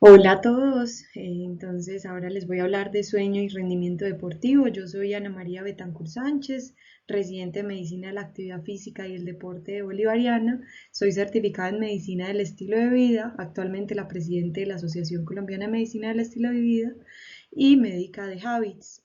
Hola a todos, entonces ahora les voy a hablar de sueño y rendimiento deportivo. Yo soy Ana María Betancur Sánchez, residente de Medicina de la Actividad Física y el Deporte de Bolivariana. Soy certificada en Medicina del Estilo de Vida, actualmente la presidenta de la Asociación Colombiana de Medicina del Estilo de Vida y médica de Habits.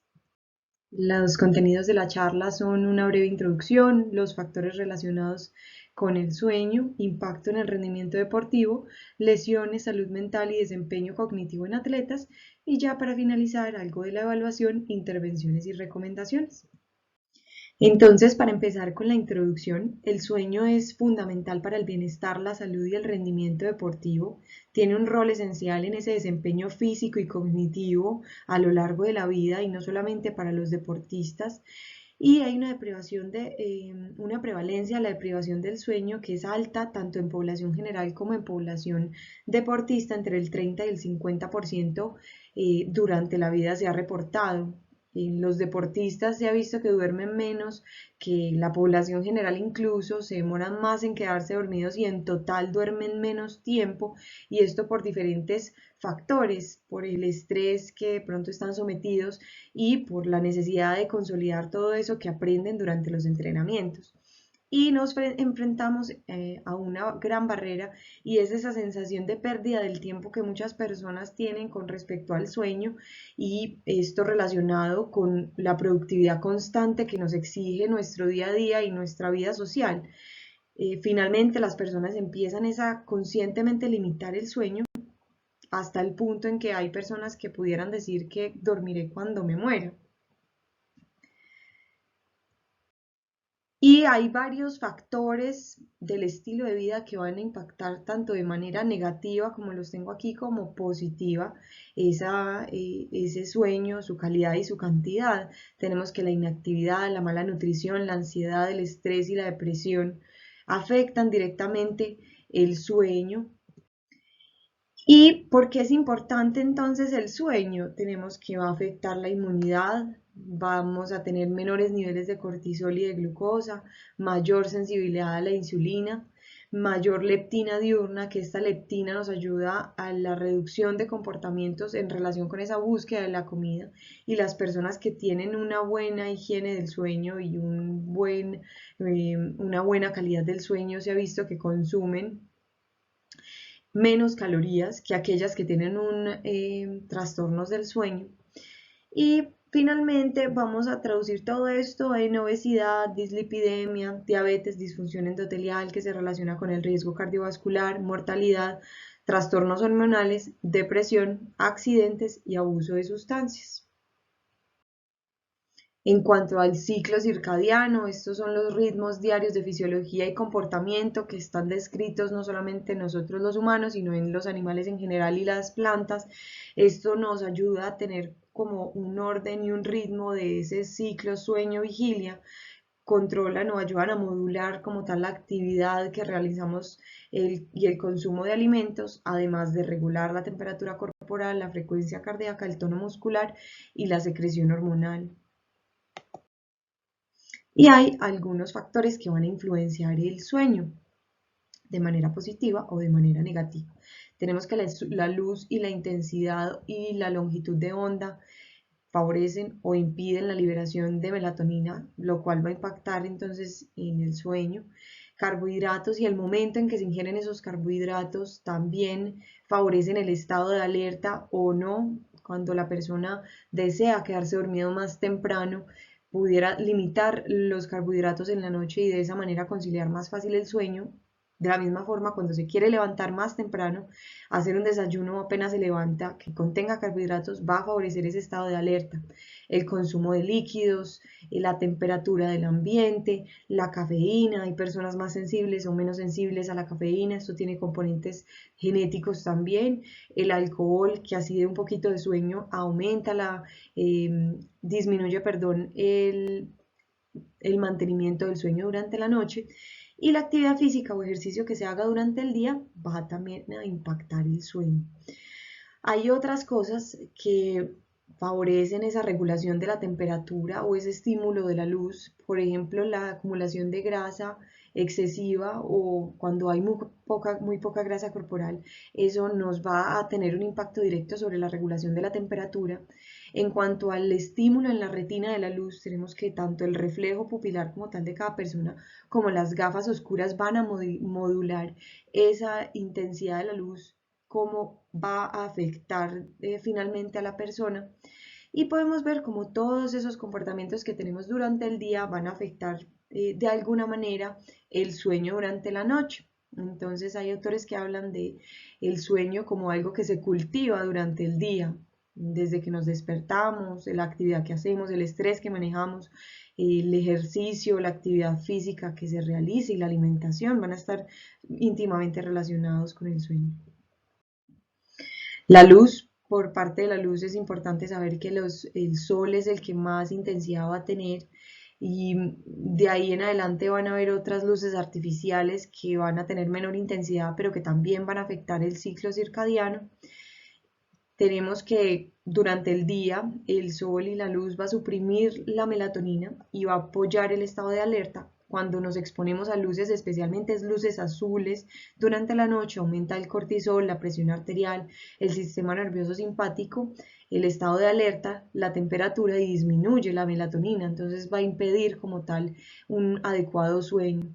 Los contenidos de la charla son una breve introducción, los factores relacionados con el sueño, impacto en el rendimiento deportivo, lesiones, salud mental y desempeño cognitivo en atletas, y ya para finalizar algo de la evaluación, intervenciones y recomendaciones. Entonces, para empezar con la introducción, el sueño es fundamental para el bienestar, la salud y el rendimiento deportivo. Tiene un rol esencial en ese desempeño físico y cognitivo a lo largo de la vida y no solamente para los deportistas. Y hay una prevalencia, la deprivación del sueño, que es alta tanto en población general como en población deportista, entre el 30 y el 50% durante la vida se ha reportado. En los deportistas se ha visto que duermen menos que la población general, incluso se demoran más en quedarse dormidos y en total duermen menos tiempo, y esto por diferentes factores, por el estrés que de pronto están sometidos y por la necesidad de consolidar todo eso que aprenden durante los entrenamientos. Y nos enfrentamos a una gran barrera, y es esa sensación de pérdida del tiempo que muchas personas tienen con respecto al sueño, y esto relacionado con la productividad constante que nos exige nuestro día a día y nuestra vida social. Finalmente las personas empiezan a conscientemente limitar el sueño hasta el punto en que hay personas que pudieran decir que dormiré cuando me muera. Y hay varios factores del estilo de vida que van a impactar tanto de manera negativa, como los tengo aquí, como positiva, ese sueño, su calidad y su cantidad. Tenemos que la inactividad, la mala nutrición, la ansiedad, el estrés y la depresión afectan directamente el sueño. ¿Y por qué es importante entonces el sueño? Tenemos que va a afectar la inmunidad, vamos a tener menores niveles de cortisol y de glucosa, mayor sensibilidad a la insulina, mayor leptina diurna, que esta leptina nos ayuda a la reducción de comportamientos en relación con esa búsqueda de la comida, y las personas que tienen una buena higiene del sueño y una buena calidad del sueño se ha visto que consumen menos calorías que aquellas que tienen trastornos del sueño. Y finalmente vamos a traducir todo esto en obesidad, dislipidemia, diabetes, disfunción endotelial que se relaciona con el riesgo cardiovascular, mortalidad, trastornos hormonales, depresión, accidentes y abuso de sustancias. En cuanto al ciclo circadiano, estos son los ritmos diarios de fisiología y comportamiento que están descritos no solamente en nosotros los humanos, sino en los animales en general y las plantas. Esto nos ayuda a tener como un orden y un ritmo de ese ciclo sueño-vigilia, controlan o ayudan a modular como tal la actividad que realizamos y el consumo de alimentos, además de regular la temperatura corporal, la frecuencia cardíaca, el tono muscular y la secreción hormonal. Y hay algunos factores que van a influenciar el sueño de manera positiva o de manera negativa. Tenemos que la luz y la intensidad y la longitud de onda favorecen o impiden la liberación de melatonina, lo cual va a impactar entonces en el sueño. Carbohidratos y el momento en que se ingieren esos carbohidratos también favorecen el estado de alerta o no. Cuando la persona desea quedarse dormido más temprano, pudiera limitar los carbohidratos en la noche y de esa manera conciliar más fácil el sueño. De la misma forma, cuando se quiere levantar más temprano, hacer un desayuno apenas se levanta que contenga carbohidratos va a favorecer ese estado de alerta. El consumo de líquidos, la temperatura del ambiente, la cafeína, hay personas más sensibles o menos sensibles a la cafeína, esto tiene componentes genéticos también. El alcohol, que así de un poquito de sueño aumenta disminuye, perdón, el mantenimiento del sueño durante la noche. Y la actividad física o ejercicio que se haga durante el día va también a impactar el sueño. Hay otras cosas que favorecen esa regulación de la temperatura o ese estímulo de la luz, por ejemplo, la acumulación de grasa excesiva o cuando hay muy poca grasa corporal, eso nos va a tener un impacto directo sobre la regulación de la temperatura. En cuanto al estímulo en la retina de la luz, tenemos que tanto el reflejo pupilar como tal de cada persona, como las gafas oscuras van a modular esa intensidad de la luz, cómo va a afectar finalmente a la persona. Y podemos ver cómo todos esos comportamientos que tenemos durante el día van a afectar de alguna manera el sueño durante la noche. Entonces hay autores que hablan de el sueño como algo que se cultiva durante el día, desde que nos despertamos, la actividad que hacemos, el estrés que manejamos, el ejercicio, la actividad física que se realiza y la alimentación van a estar íntimamente relacionados con el sueño. La luz, por parte de la luz es importante saber que el sol es el que más intensidad va a tener y de ahí en adelante van a haber otras luces artificiales que van a tener menor intensidad pero que también van a afectar el ciclo circadiano. Tenemos que durante el día el sol y la luz va a suprimir la melatonina y va a apoyar el estado de alerta. Cuando nos exponemos a luces, especialmente luces azules, durante la noche aumenta el cortisol, la presión arterial, el sistema nervioso simpático, el estado de alerta, la temperatura y disminuye la melatonina. Entonces va a impedir como tal un adecuado sueño.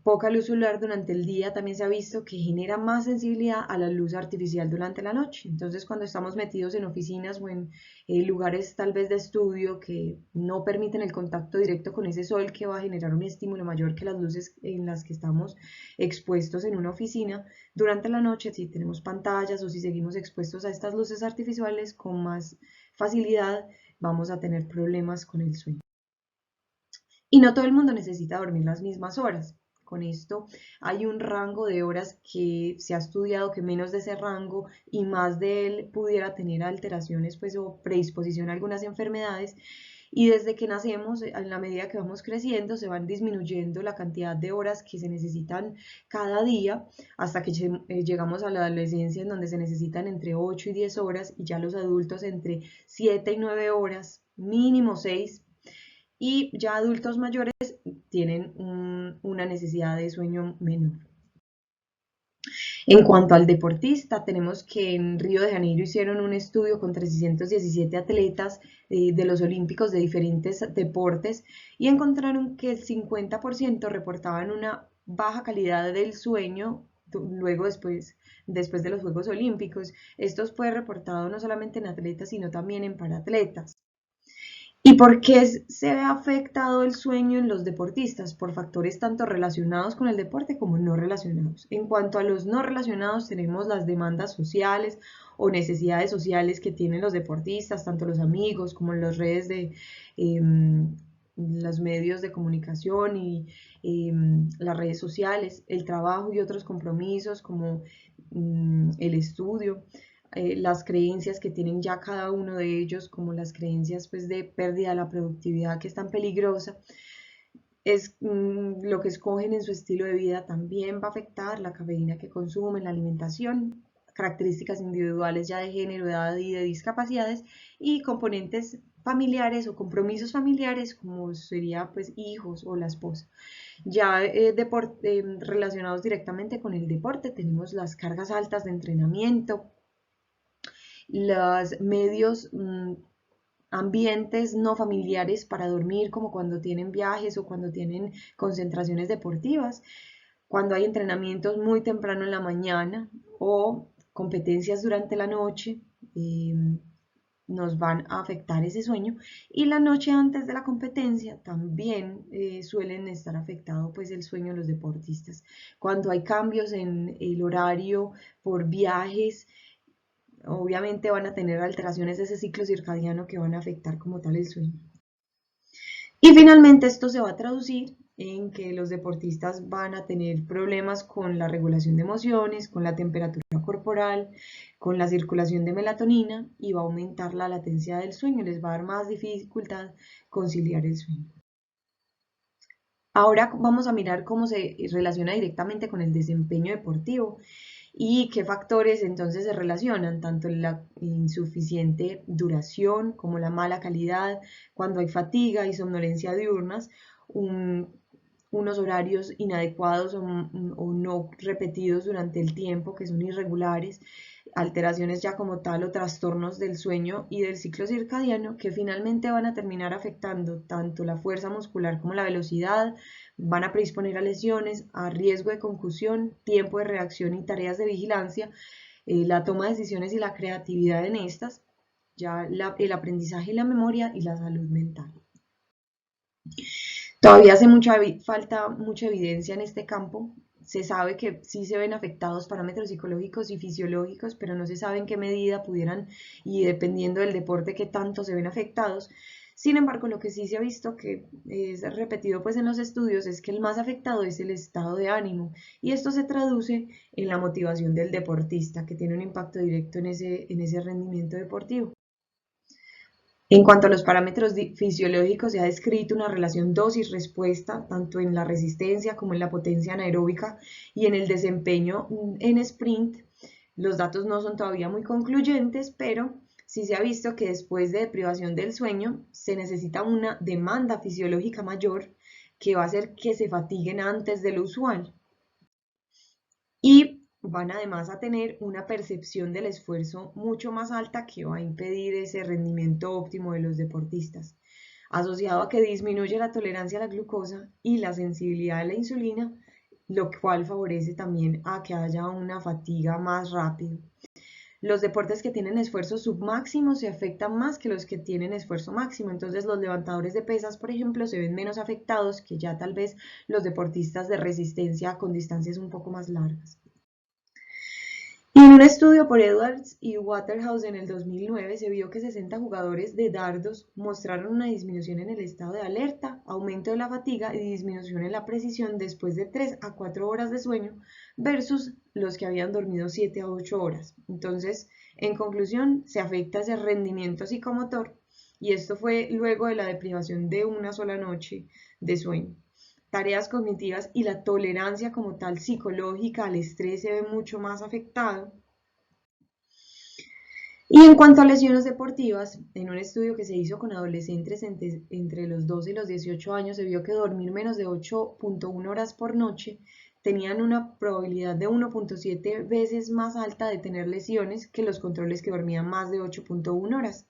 Poca luz solar durante el día también se ha visto que genera más sensibilidad a la luz artificial durante la noche. Entonces, cuando estamos metidos en oficinas o en lugares tal vez de estudio que no permiten el contacto directo con ese sol que va a generar un estímulo mayor que las luces en las que estamos expuestos en una oficina, durante la noche, si tenemos pantallas o si seguimos expuestos a estas luces artificiales con más facilidad, vamos a tener problemas con el sueño. Y no todo el mundo necesita dormir las mismas horas. Con esto hay un rango de horas que se ha estudiado que menos de ese rango y más de él pudiera tener alteraciones pues, o predisposición a algunas enfermedades. Y desde que nacemos, en la medida que vamos creciendo, se van disminuyendo la cantidad de horas que se necesitan cada día hasta que llegamos a la adolescencia en donde se necesitan entre 8 y 10 horas y ya los adultos entre 7 y 9 horas, mínimo 6 y ya adultos mayores tienen una necesidad de sueño menor. En cuanto al deportista, tenemos que en Río de Janeiro hicieron un estudio con 317 atletas de los olímpicos de diferentes deportes y encontraron que el 50% reportaban una baja calidad del sueño luego después de los Juegos Olímpicos. Esto fue reportado no solamente en atletas, sino también en paratletas. ¿Y por qué se ve afectado el sueño en los deportistas? Por factores tanto relacionados con el deporte como no relacionados. En cuanto a los no relacionados, tenemos las demandas sociales o necesidades sociales que tienen los deportistas, tanto los amigos como las redes de los medios de comunicación y las redes sociales, el trabajo y otros compromisos como el estudio, las creencias que tienen ya cada uno de ellos, como las creencias pues, de pérdida de la productividad que es tan peligrosa, es lo que escogen en su estilo de vida también va a afectar la cafeína que consumen, la alimentación, características individuales ya de género, edad y de discapacidades y componentes familiares o compromisos familiares como sería pues hijos o la esposa. Ya relacionados directamente con el deporte tenemos las cargas altas de entrenamiento, los medios, ambientes no familiares para dormir, como cuando tienen viajes o cuando tienen concentraciones deportivas, cuando hay entrenamientos muy temprano en la mañana o competencias durante la noche, nos van a afectar ese sueño y la noche antes de la competencia también suelen estar afectado pues el sueño de los deportistas. Cuando hay cambios en el horario por viajes, obviamente van a tener alteraciones de ese ciclo circadiano que van a afectar como tal el sueño. Y finalmente esto se va a traducir en que los deportistas van a tener problemas con la regulación de emociones, con la temperatura corporal, con la circulación de melatonina y va a aumentar la latencia del sueño, les va a dar más dificultad conciliar el sueño. Ahora vamos a mirar cómo se relaciona directamente con el desempeño deportivo y qué factores entonces se relacionan, tanto la insuficiente duración como la mala calidad, cuando hay fatiga y somnolencia diurnas, unos horarios inadecuados o no repetidos durante el tiempo, que son irregulares, alteraciones ya como tal o trastornos del sueño y del ciclo circadiano que finalmente van a terminar afectando tanto la fuerza muscular como la velocidad, van a predisponer a lesiones, a riesgo de concusión, tiempo de reacción y tareas de vigilancia, la toma de decisiones y la creatividad en estas, ya el aprendizaje y la memoria y la salud mental. Todavía hace falta mucha evidencia en este campo. Se sabe que sí se ven afectados parámetros psicológicos y fisiológicos, pero no se sabe en qué medida pudieran y dependiendo del deporte qué tanto se ven afectados. Sin embargo, lo que sí se ha visto que es repetido pues en los estudios es que el más afectado es el estado de ánimo y esto se traduce en la motivación del deportista que tiene un impacto directo en ese rendimiento deportivo. En cuanto a los parámetros fisiológicos, se ha descrito una relación dosis-respuesta tanto en la resistencia como en la potencia anaeróbica y en el desempeño en sprint. Los datos no son todavía muy concluyentes, pero sí se ha visto que después de privación del sueño se necesita una demanda fisiológica mayor que va a hacer que se fatiguen antes de lo usual. Y van además a tener una percepción del esfuerzo mucho más alta que va a impedir ese rendimiento óptimo de los deportistas, asociado a que disminuye la tolerancia a la glucosa y la sensibilidad a la insulina, lo cual favorece también a que haya una fatiga más rápida. Los deportes que tienen esfuerzo submáximo se afectan más que los que tienen esfuerzo máximo, entonces los levantadores de pesas, por ejemplo, se ven menos afectados que ya tal vez los deportistas de resistencia con distancias un poco más largas. Y en un estudio por Edwards y Waterhouse en el 2009 se vio que 60 jugadores de dardos mostraron una disminución en el estado de alerta, aumento de la fatiga y disminución en la precisión después de 3 a 4 horas de sueño versus los que habían dormido 7 a 8 horas. Entonces, en conclusión, se afecta ese rendimiento psicomotor y esto fue luego de la deprivación de una sola noche de sueño. Tareas cognitivas y la tolerancia como tal psicológica al estrés se ve mucho más afectado. Y en cuanto a lesiones deportivas, en un estudio que se hizo con adolescentes entre los 12 y los 18 años, se vio que dormir menos de 8.1 horas por noche tenían una probabilidad de 1.7 veces más alta de tener lesiones que los controles que dormían más de 8.1 horas.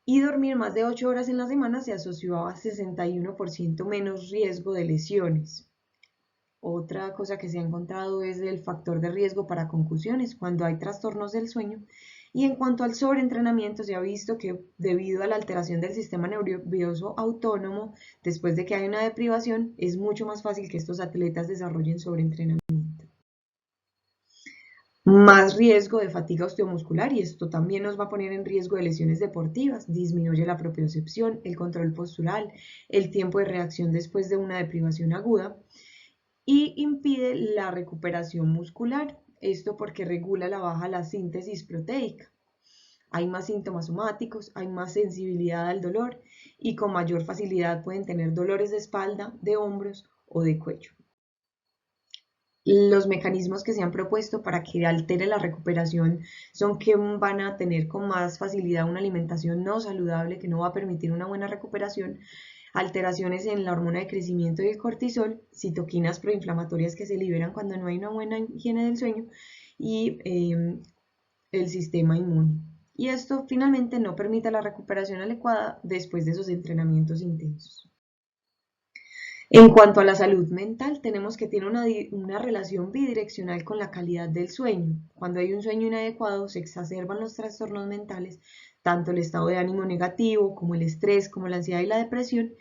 Y dormir más de 8 horas en la semana se asoció a 61% menos riesgo de lesiones. Otra cosa que se ha encontrado es el factor de riesgo para concusiones cuando hay trastornos del sueño. Y en cuanto al sobreentrenamiento, se ha visto que debido a la alteración del sistema nervioso autónomo, después de que hay una deprivación, es mucho más fácil que estos atletas desarrollen sobreentrenamiento. Más riesgo de fatiga osteomuscular y esto también nos va a poner en riesgo de lesiones deportivas, disminuye la propiocepción, el control postural, el tiempo de reacción después de una deprivación aguda y impide la recuperación muscular, esto porque regula la baja la síntesis proteica. Hay más síntomas somáticos, hay más sensibilidad al dolor y con mayor facilidad pueden tener dolores de espalda, de hombros o de cuello. Los mecanismos que se han propuesto para que altere la recuperación son que van a tener con más facilidad una alimentación no saludable que no va a permitir una buena recuperación, alteraciones en la hormona de crecimiento y el cortisol, citoquinas proinflamatorias que se liberan cuando no hay una buena higiene del sueño y el sistema inmune. Y esto finalmente no permite la recuperación adecuada después de esos entrenamientos intensos. En cuanto a la salud mental, tenemos que tiene una relación bidireccional con la calidad del sueño. Cuando hay un sueño inadecuado, se exacerban los trastornos mentales, tanto el estado de ánimo negativo, como el estrés, como la ansiedad y la depresión,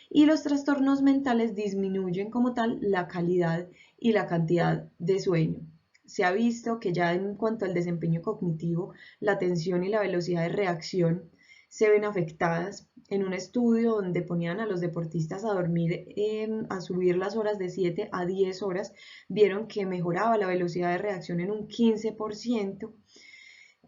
y los trastornos mentales disminuyen como tal la calidad y la cantidad de sueño. Se ha visto que ya en cuanto al desempeño cognitivo, la atención y la velocidad de reacción se ven afectadas en un estudio donde ponían a los deportistas a dormir, a subir las horas de 7 a 10 horas, vieron que mejoraba la velocidad de reacción en un 15%.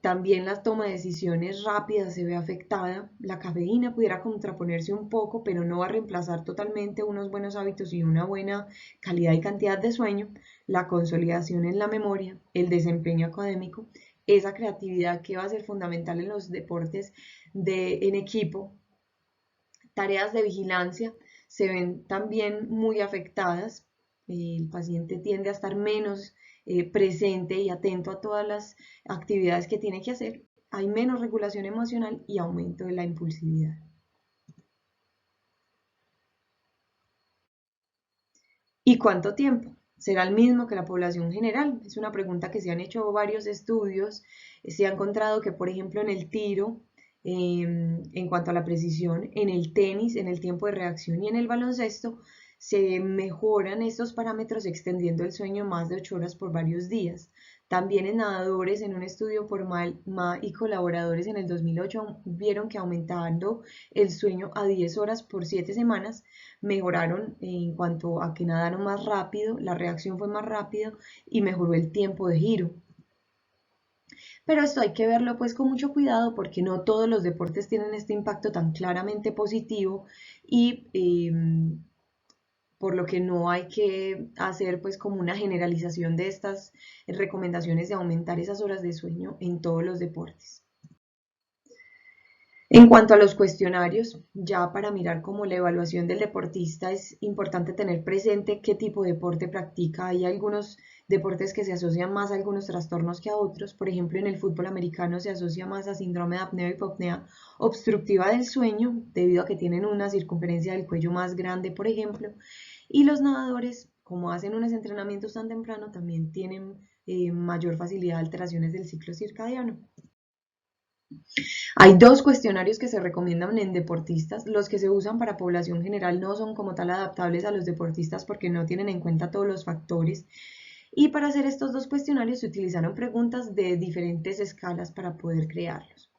También la toma de decisiones rápidas se ve afectada. La cafeína pudiera contraponerse un poco, pero no va a reemplazar totalmente unos buenos hábitos y una buena calidad y cantidad de sueño. La consolidación en la memoria, el desempeño académico, esa creatividad que va a ser fundamental en los deportes en equipo, tareas de vigilancia, se ven también muy afectadas. El paciente tiende a estar menos presente y atento a todas las actividades que tiene que hacer. Hay menos regulación emocional y aumento de la impulsividad. ¿Y cuánto tiempo? ¿Será el mismo que la población general? Es una pregunta que se han hecho varios estudios. Se ha encontrado que, por ejemplo, en el tiro, en cuanto a la precisión, en el tenis, en el tiempo de reacción y en el baloncesto, se mejoran estos parámetros extendiendo el sueño más de 8 horas por varios días. También en nadadores, en un estudio por Ma y colaboradores en el 2008, vieron que aumentando el sueño a 10 horas por 7 semanas, mejoraron en cuanto a que nadaron más rápido, la reacción fue más rápida y mejoró el tiempo de giro. Pero esto hay que verlo pues con mucho cuidado porque no todos los deportes tienen este impacto tan claramente positivo y por lo que no hay que hacer pues como una generalización de estas recomendaciones de aumentar esas horas de sueño en todos los deportes. En cuanto a los cuestionarios, ya para mirar como la evaluación del deportista es importante tener presente qué tipo de deporte practica. Hay algunos deportes que se asocian más a algunos trastornos que a otros. Por ejemplo, en el fútbol americano se asocia más a síndrome de apnea y hipopnea obstructiva del sueño, debido a que tienen una circunferencia del cuello más grande, por ejemplo. Y los nadadores, como hacen unos entrenamientos tan temprano, también tienen mayor facilidad de alteraciones del ciclo circadiano. Hay dos cuestionarios que se recomiendan en deportistas. Los que se usan para población general no son como tal adaptables a los deportistas porque no tienen en cuenta todos los factores. Y para hacer estos dos cuestionarios se utilizaron preguntas de diferentes escalas para poder crearlos.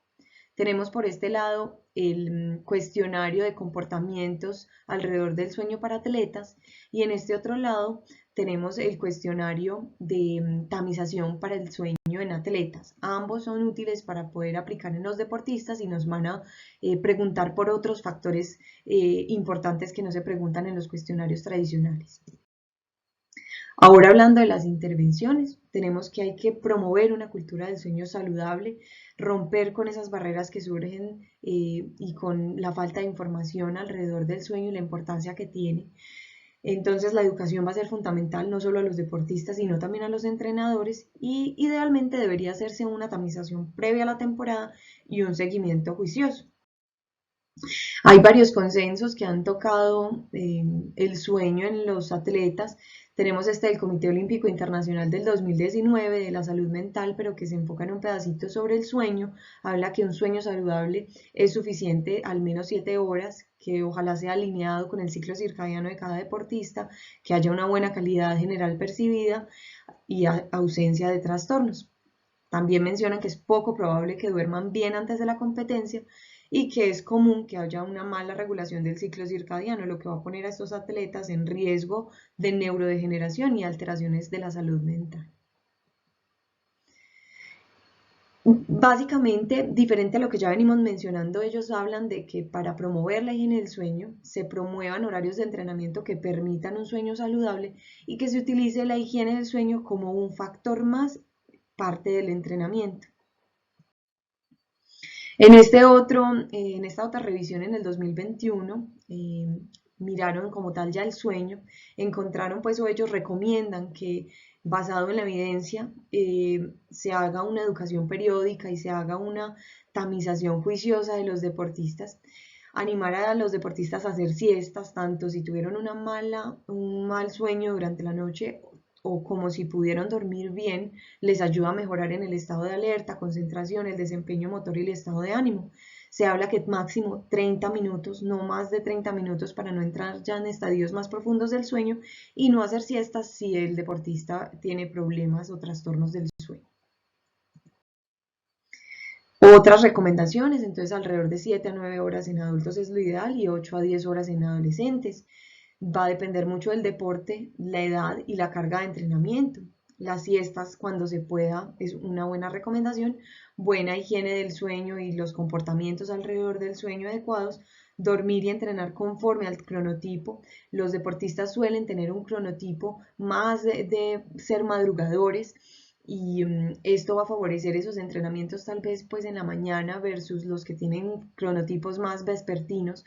Tenemos por este lado el cuestionario de comportamientos alrededor del sueño para atletas y en este otro lado tenemos el cuestionario de tamización para el sueño en atletas. Ambos son útiles para poder aplicar en los deportistas y nos van a preguntar por otros factores importantes que no se preguntan en los cuestionarios tradicionales. Ahora hablando de las intervenciones, tenemos que hay que promover una cultura del sueño saludable, romper con esas barreras que surgen y con la falta de información alrededor del sueño y la importancia que tiene. Entonces la educación va a ser fundamental no solo a los deportistas, sino también a los entrenadores y idealmente debería hacerse una tamización previa a la temporada y un seguimiento juicioso. Hay varios consensos que han tocado el sueño en los atletas. Tenemos del Comité Olímpico Internacional del 2019 de la salud mental, pero que se enfoca en un pedacito sobre el sueño. Habla que un sueño saludable es suficiente al menos 7 horas, que ojalá sea alineado con el ciclo circadiano de cada deportista, que haya una buena calidad general percibida y ausencia de trastornos. También mencionan que es poco probable que duerman bien antes de la competencia y que es común que haya una mala regulación del ciclo circadiano, lo que va a poner a estos atletas en riesgo de neurodegeneración y alteraciones de la salud mental. Básicamente, diferente a lo que ya venimos mencionando, ellos hablan de que para promover la higiene del sueño se promuevan horarios de entrenamiento que permitan un sueño saludable y que se utilice la higiene del sueño como un factor más parte del entrenamiento. En esta otra revisión en el 2021, miraron como tal ya el sueño, encontraron pues o ellos recomiendan que basado en la evidencia se haga una educación periódica y se haga una tamización juiciosa de los deportistas, animar a los deportistas a hacer siestas, tanto si tuvieron un mal sueño durante la noche o como si pudieron dormir bien, les ayuda a mejorar en el estado de alerta, concentración, el desempeño motor y el estado de ánimo. Se habla que máximo 30 minutos, no más de 30 minutos para no entrar ya en estadios más profundos del sueño y no hacer siestas si el deportista tiene problemas o trastornos del sueño. Otras recomendaciones, entonces alrededor de 7 a 9 horas en adultos es lo ideal y 8 a 10 horas en adolescentes. Va a depender mucho del deporte, la edad y la carga de entrenamiento. Las siestas cuando se pueda es una buena recomendación, buena higiene del sueño y los comportamientos alrededor del sueño adecuados, dormir y entrenar conforme al cronotipo. Los deportistas suelen tener un cronotipo más de ser madrugadores y esto va a favorecer esos entrenamientos tal vez pues en la mañana versus los que tienen cronotipos más vespertinos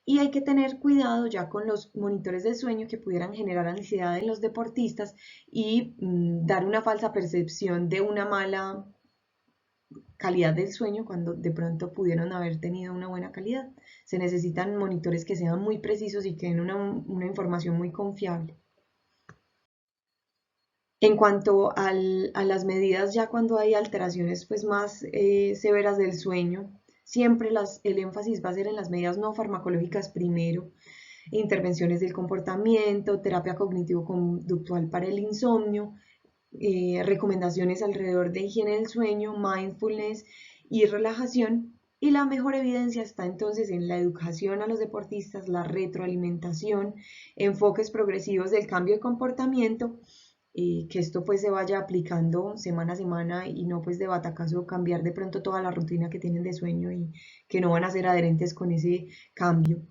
Y hay que tener cuidado ya con los monitores del sueño que pudieran generar ansiedad en los deportistas y dar una falsa percepción de una mala calidad del sueño cuando de pronto pudieron haber tenido una buena calidad. Se necesitan monitores que sean muy precisos y que den una información muy confiable. En cuanto a las medidas, ya cuando hay alteraciones pues, más severas del sueño, siempre el énfasis va a ser en las medidas no farmacológicas primero, intervenciones del comportamiento, terapia cognitivo-conductual para el insomnio, recomendaciones alrededor de higiene del sueño, mindfulness y relajación. Y la mejor evidencia está entonces en la educación a los deportistas, la retroalimentación, enfoques progresivos del cambio de comportamiento, que esto pues se vaya aplicando semana a semana y no pues de batacazo cambiar de pronto toda la rutina que tienen de sueño y que no van a ser adherentes con ese cambio.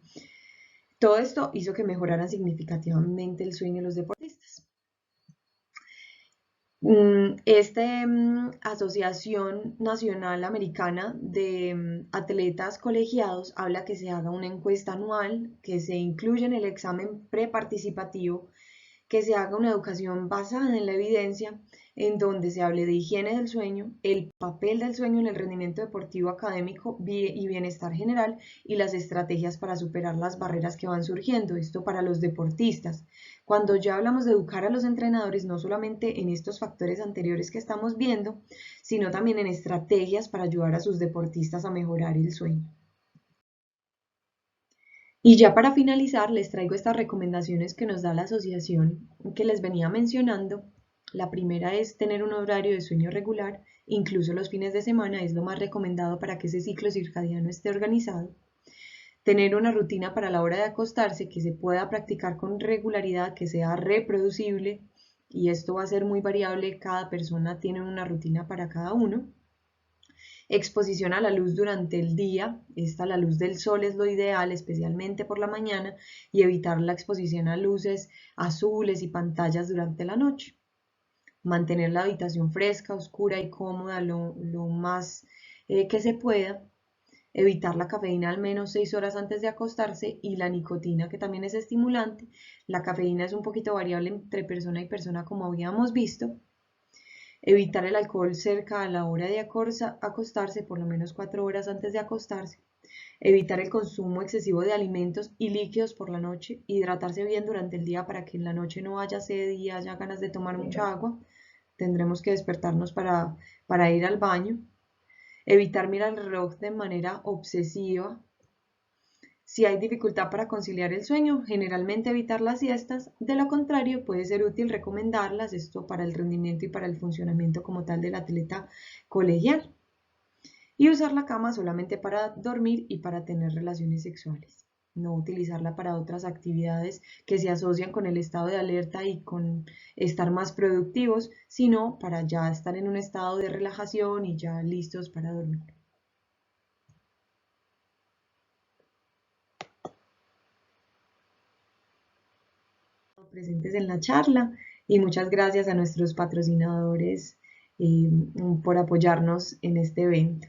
Todo esto hizo que mejoraran significativamente el sueño de los deportistas. Esta Asociación Nacional Americana de Atletas Colegiados habla que se haga una encuesta anual, que se incluya en el examen preparticipativo, que se haga una educación basada en la evidencia, en donde se hable de higiene del sueño, el papel del sueño en el rendimiento deportivo académico y bienestar general y las estrategias para superar las barreras que van surgiendo. Esto para los deportistas. Cuando ya hablamos de educar a los entrenadores, no solamente en estos factores anteriores que estamos viendo, sino también en estrategias para ayudar a sus deportistas a mejorar el sueño. Y ya para finalizar, les traigo estas recomendaciones que nos da la asociación que les venía mencionando. La primera es tener un horario de sueño regular, incluso los fines de semana es lo más recomendado para que ese ciclo circadiano esté organizado. Tener una rutina para la hora de acostarse que se pueda practicar con regularidad, que sea reproducible, y esto va a ser muy variable, cada persona tiene una rutina para cada uno. Exposición a la luz durante el día, la luz del sol es lo ideal, especialmente por la mañana, y evitar la exposición a luces azules y pantallas durante la noche. Mantener la habitación fresca, oscura y cómoda lo más que se pueda. Evitar la cafeína al menos 6 horas antes de acostarse y la nicotina, que también es estimulante. La cafeína es un poquito variable entre persona y persona, como habíamos visto. Evitar el alcohol cerca a la hora de acostarse, por lo menos 4 horas antes de acostarse. Evitar el consumo excesivo de alimentos y líquidos por la noche. Hidratarse bien durante el día para que en la noche no haya sed y haya ganas de tomar mucha agua. Tendremos que despertarnos para ir al baño. Evitar mirar el reloj de manera obsesiva. Si hay dificultad para conciliar el sueño, generalmente evitar las siestas, de lo contrario puede ser útil recomendarlas, esto para el rendimiento y para el funcionamiento como tal del atleta colegial. Y usar la cama solamente para dormir y para tener relaciones sexuales. No utilizarla para otras actividades que se asocian con el estado de alerta y con estar más productivos, sino para ya estar en un estado de relajación y ya listos para dormir. Presentes en la charla y muchas gracias a nuestros patrocinadores por apoyarnos en este evento.